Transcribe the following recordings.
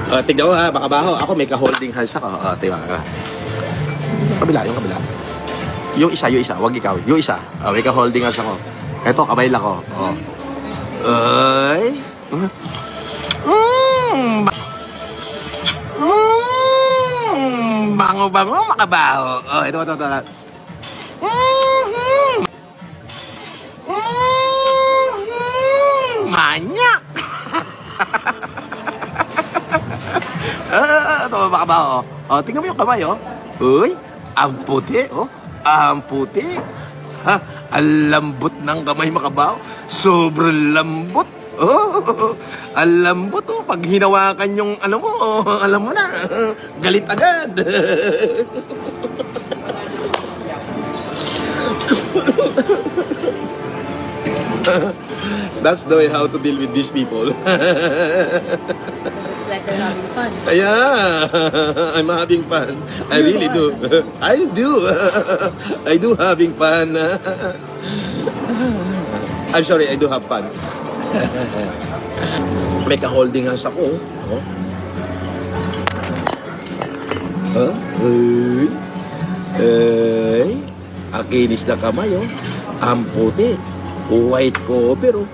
Tignan mo ha, baka baho. Ako may ka-holding hands ako. Tingnan ka. Kabila, yung kabila. Yung isa. Wag ikaw. Yung isa. May ka-holding hands ako. Eto, kamay lang ko. Ay. Bango-bango, makabaho. Ito. Manyak. Ito, makabaho. Tingnan mo yung kamay, Uy, ang puti, ang puti. Ha, ang lambot ng kamay, makabaho. Sobrang lambot. Ang lambot, pag hinawakan yung, alam mo na, galit agad. That's the way how to deal with these people. Looks like they're having fun. Yeah, I'm having fun. I really do. I do having fun. I'm sorry, I do have fun. May ka-holding hands ako. Ang kinis na kamay, ang puti. White cover,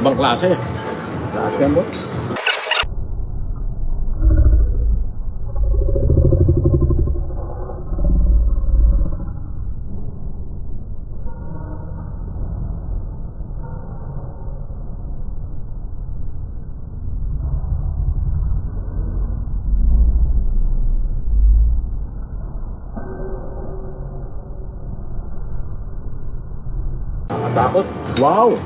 Ibang klase. Klase mo? Takot? Wow!